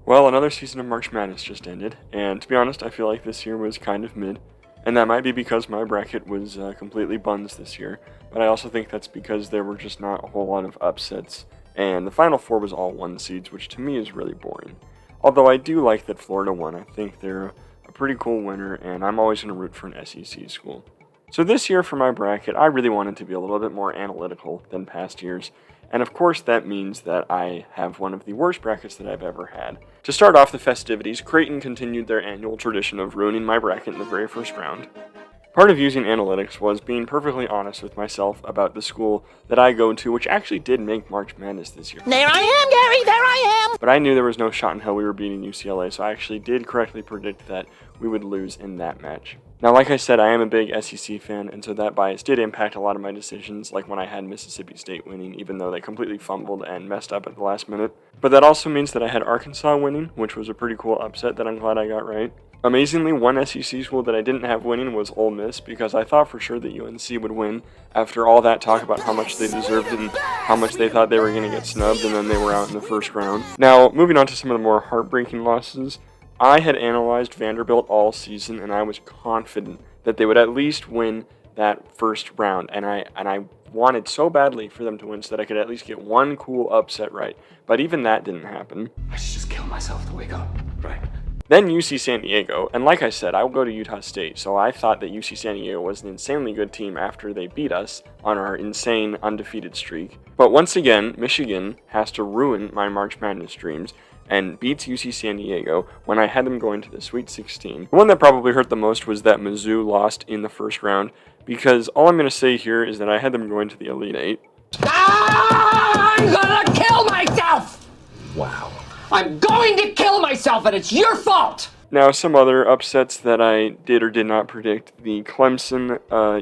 Well, another season of March Madness just ended, and to be honest, I feel like this year was kind of mid. And that might be because my bracket was completely buns this year, but I also think that's because there were just not a whole lot of upsets, and the Final Four was all 1 seeds, which to me is really boring. Although I do like that Florida won. I think they're a pretty cool winner, and I'm always going to root for an SEC school. So this year for my bracket, I really wanted to be a little bit more analytical than past years, and of course that means that I have one of the worst brackets that I've ever had. To start off the festivities, Creighton continued their annual tradition of ruining my bracket in the very first round. Part of using analytics was being perfectly honest with myself about the school that I go to, which actually did make March Madness this year. There I am, Gary, there I am! But I knew there was no shot in hell we were beating UCLA, so I actually did correctly predict that we would lose in that match. Now, like I said, I am a big SEC fan, and so that bias did impact a lot of my decisions, like when I had Mississippi State winning, even though they completely fumbled and messed up at the last minute. But that also means that I had Arkansas winning, which was a pretty cool upset that I'm glad I got right. Amazingly, one SEC school that I didn't have winning was Ole Miss, because I thought for sure that UNC would win after all that talk about how much they deserved it and how much they thought they were going to get snubbed, and then they were out in the first round. Now, moving on to some of the more heartbreaking losses, I had analyzed Vanderbilt all season, and I was confident that they would at least win that first round, and I wanted so badly for them to win so that I could at least get one cool upset right, but even that didn't happen. I should just kill myself to wake up, right? Then UC San Diego, and like I said, I will go to Utah State, so I thought that UC San Diego was an insanely good team after they beat us on our insane undefeated streak. But once again, Michigan has to ruin my March Madness dreams and beats UC San Diego when I had them going to the Sweet 16. The one that probably hurt the most was that Mizzou lost in the first round, because all I'm going to say here is that I had them going to the Elite Eight. I'm gonna kill myself! Wow. I'm going to kill myself, and it's your fault! Now, some other upsets that I did or did not predict. The Clemson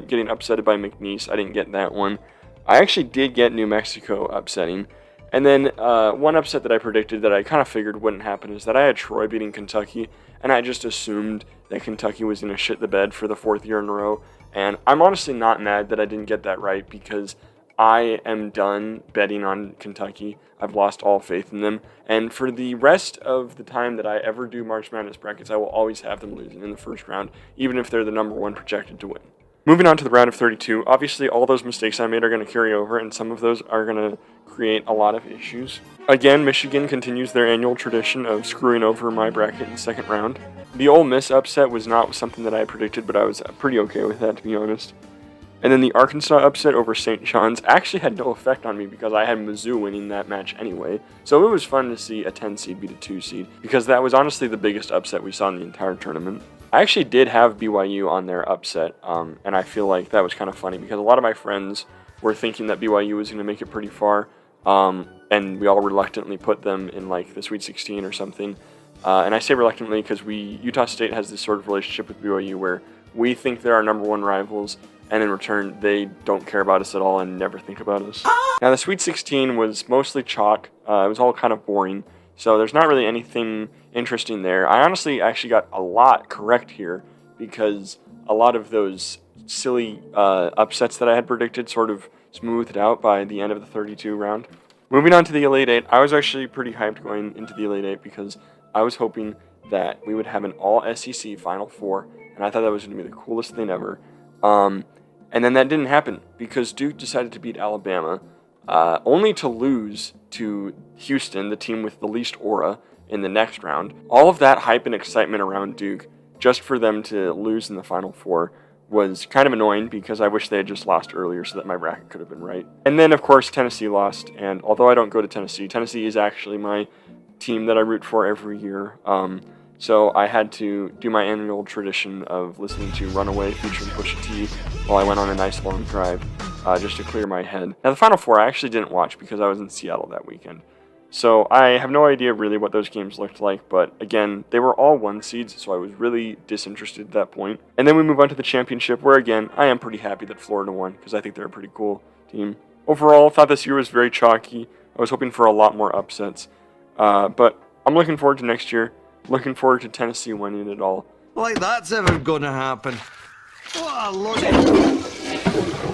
getting upsetted by McNeese, I didn't get that one. I actually did get New Mexico upsetting. And then one upset that I predicted that I kind of figured wouldn't happen is that I had Troy beating Kentucky, and I just assumed that Kentucky was going to shit the bed for the 4th year in a row. And I'm honestly not mad that I didn't get that right, because I am done betting on Kentucky. I've lost all faith in them. And for the rest of the time that I ever do March Madness brackets, I will always have them losing in the first round, even if they're the number 1 projected to win. Moving on to the round of 32, obviously all those mistakes I made are going to carry over, and some of those are going to create a lot of issues. Again, Michigan continues their annual tradition of screwing over my bracket in the second round. The Ole Miss upset was not something that I predicted, but I was pretty okay with that, to be honest. And then the Arkansas upset over St. John's actually had no effect on me because I had Mizzou winning that match anyway. So it was fun to see a 10 seed beat a 2 seed, because that was honestly the biggest upset we saw in the entire tournament. I actually did have BYU on their upset, and I feel like that was kind of funny because a lot of my friends were thinking that BYU was going to make it pretty far, and we all reluctantly put them in like the Sweet 16 or something. And I say reluctantly because Utah State has this sort of relationship with BYU where we think they're our number 1 rivals, and in return they don't care about us at all and never think about us. Now the Sweet 16 was mostly chalk. It was all kind of boring, so there's not really anything interesting there. I honestly actually got a lot correct here because a lot of those silly upsets that I had predicted sort of smoothed out by the end of the 32 round. Moving on to the Elite Eight, I was actually pretty hyped going into the Elite Eight because I was hoping that we would have an all-SEC Final Four, and I thought that was going to be the coolest thing ever. And then that didn't happen because Duke decided to beat Alabama, only to lose to Houston, the team with the least aura, in the next round. All of that hype and excitement around Duke, just for them to lose in the Final Four, was kind of annoying because I wish they had just lost earlier so that my bracket could have been right. And then, of course, Tennessee lost, and although I don't go to Tennessee, Tennessee is actually my team that I root for every year. So I had to do my annual tradition of listening to Runaway featuring Pusha T while I went on a nice long drive, just to clear my head. Now the Final Four I actually didn't watch because I was in Seattle that weekend. So I have no idea really what those games looked like, but again, they were all 1 seeds, so I was really disinterested at that point. And then we move on to the championship, where again, I am pretty happy that Florida won, because I think they're a pretty cool team. Overall, I thought this year was very chalky. I was hoping for a lot more upsets. But I'm looking forward to next year. Looking forward to Tennessee winning it all. Like that's ever gonna happen. What a load of...